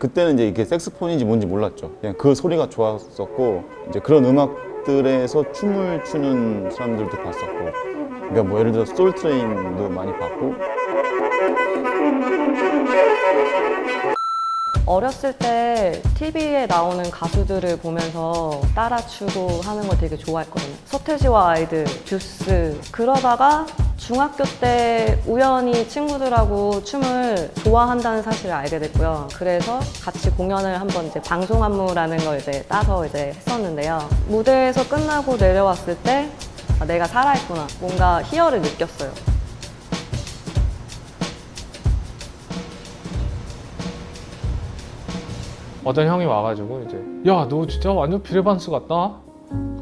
그때는 이제 이게 색스폰인지 뭔지 몰랐죠. 그냥 그 소리가 좋았었고 이제 그런 음악들에서 춤을 추는 사람들도 봤었고, 그러니까 뭐 예를 들어 소울트레인도 많이 봤고. 어렸을 때 TV에 나오는 가수들을 보면서 따라 추고 하는 걸 되게 좋아했거든요. 서태지와 아이들, 듀스. 그러다가 중학교 때 우연히 친구들하고 춤을 좋아한다는 사실을 알게 됐고요. 그래서 같이 공연을 한번 이제 방송 안무라는 걸 이제 따서 이제 했었는데요. 무대에서 끝나고 내려왔을 때 아, 내가 살아있구나. 뭔가 희열을 느꼈어요. 어떤 형이 와가지고 이제 야, 너 진짜 완전 비레반스 같다?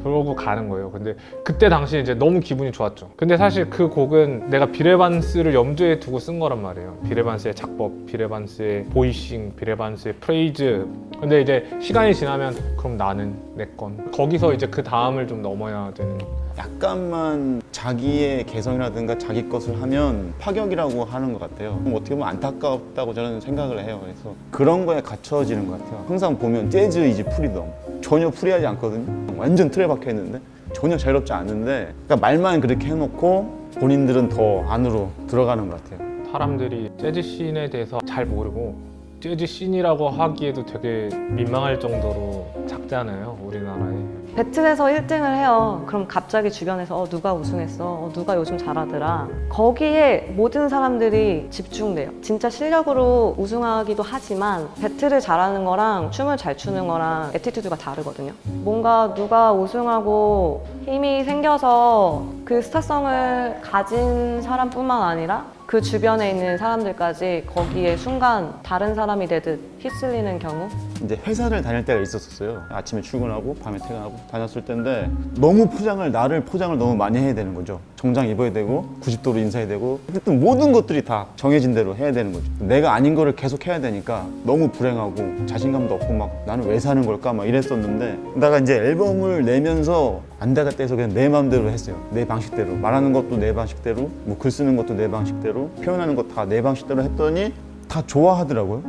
그러고 가는 거예요. 근데 그때 당시에 이제 너무 기분이 좋았죠. 근데 사실 그 곡은 내가 비레반스를 염두에 두고 쓴 거란 말이에요. 비레반스의 작법, 비레반스의 보이싱, 비레반스의 프레이즈. 근데 이제 시간이 지나면 그럼 나는 내 건. 거기서 이제 그 다음을 좀 넘어야 되는. 약간만 자기의 개성이라든가 자기 것을 하면 파격이라고 하는 것 같아요. 어떻게 보면 안타깝다고 저는 생각을 해요. 그래서 그런 거에 갇혀지는 것 같아요. 항상 보면 재즈 이즈 프리덤, 전혀 프리하지 않거든요. 완전 틀에 박혀 있는데 전혀 자유롭지 않은데, 그러니까 말만 그렇게 해놓고 본인들은 더 안으로 들어가는 것 같아요. 사람들이 재즈 씬에 대해서 잘 모르고 재즈 씬이라고 하기에도 되게 민망할 정도로 작잖아요, 우리나라에. 배틀에서 1등을 해요. 그럼 갑자기 주변에서 누가 우승했어? 누가 요즘 잘하더라? 거기에 모든 사람들이 집중돼요. 진짜 실력으로 우승하기도 하지만 배틀을 잘하는 거랑 춤을 잘 추는 거랑 애티튜드가 다르거든요. 뭔가 누가 우승하고 힘이 생겨서 그 스타성을 가진 사람뿐만 아니라 그 주변에 있는 사람들까지 거기에 순간 다른 사람이 되듯 휩쓸리는 경우? 이제 회사를 다닐 때가 있었어요. 아침에 출근하고 밤에 퇴근하고 다녔을 때인데 너무 나를 포장을 너무 많이 해야 되는 거죠. 정장 입어야 되고 90도로 인사해야 되고, 어쨌든 모든 것들이 다 정해진 대로 해야 되는 거죠. 내가 아닌 거를 계속 해야 되니까 너무 불행하고 자신감도 없고 막 나는 왜 사는 걸까 막 이랬었는데, 내가 이제 앨범을 내면서 안 되겠다 해서 그냥 내 마음대로 했어요. 내 방식대로 말하는 것도 내 방식대로, 뭐 글 쓰는 것도 내 방식대로, 표현하는 것 다 내 방식대로 했더니 다 좋아하더라고요.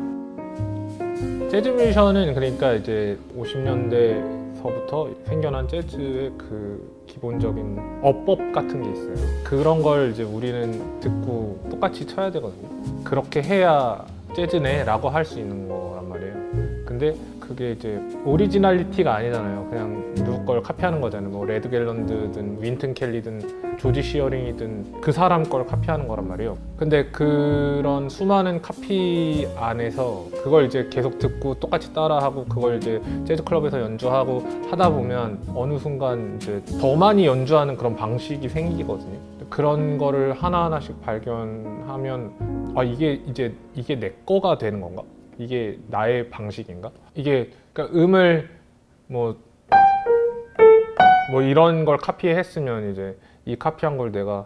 재즈 뮤지션은 그러니까 이제 50년대서부터 생겨난 재즈의 그 기본적인 어법 같은 게 있어요. 그런 걸 이제 우리는 듣고 똑같이 쳐야 되거든요. 그렇게 해야 재즈네 라고 할 수 있는 거란 말이에요. 근데 그게 이제 오리지널리티가 아니잖아요. 그냥 누구 걸 카피하는 거잖아요. 뭐 레드 갤런드든 윈튼 켈리든 조지 시어링이든 그 사람 걸 카피하는 거란 말이에요. 근데 그런 수많은 카피 안에서 그걸 이제 계속 듣고 똑같이 따라하고 그걸 이제 재즈 클럽에서 연주하고 하다 보면 어느 순간 이제 더 많이 연주하는 그런 방식이 생기거든요. 그런 거를 하나하나씩 발견하면 아, 이게 내 거가 되는 건가? 이게 나의 방식인가? 이게 그러니까 음을 뭐 이런 걸 카피했으면 이제 이 카피한 걸 내가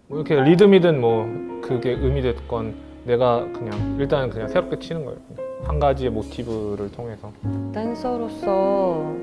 뭐 이렇게 리듬이든 뭐 그게 음이 됐건 내가 그냥 일단은 그냥 새롭게 치는 거예요. 한 가지의 모티브를 통해서. 댄서로서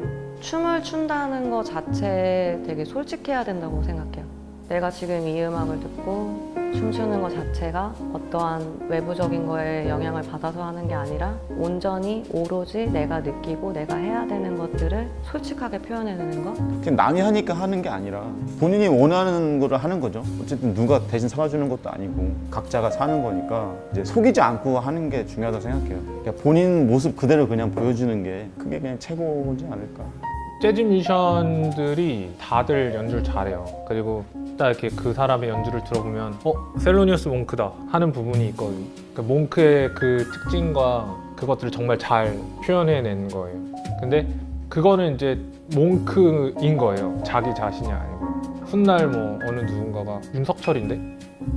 춤을 춘다는 것 자체에 되게 솔직해야 된다고 생각해요. 내가 지금 이 음악을 듣고 춤추는 것 자체가 어떠한 외부적인 거에 영향을 받아서 하는 게 아니라 온전히 오로지 내가 느끼고 내가 해야 되는 것들을 솔직하게 표현해내는 것? 그냥 남이 하니까 하는 게 아니라 본인이 원하는 거를 하는 거죠. 어쨌든 누가 대신 살아주는 것도 아니고 각자가 사는 거니까 이제 속이지 않고 하는 게 중요하다고 생각해요. 그러니까 본인 모습 그대로 그냥 보여주는 게 그게 그냥 최고지 않을까. 재즈 뮤지션들이 다들 연주를 잘해요. 그리고 딱 이렇게 그 사람의 연주를 들어보면 셀로니어스 몽크다 하는 부분이 있거든요. 그 몽크의 그 특징과 그것들을 정말 잘 표현해낸 거예요. 근데 그거는 이제 몽크인 거예요. 자기 자신이 아니고. 훗날 뭐 어느 누군가가 윤석철인데?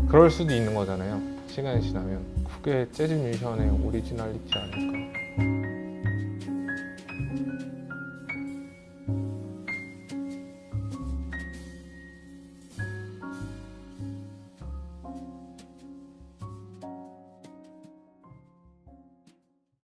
그럴 수도 있는 거잖아요. 시간이 지나면. 그게 재즈 뮤지션의 오리지널리티 아닐까.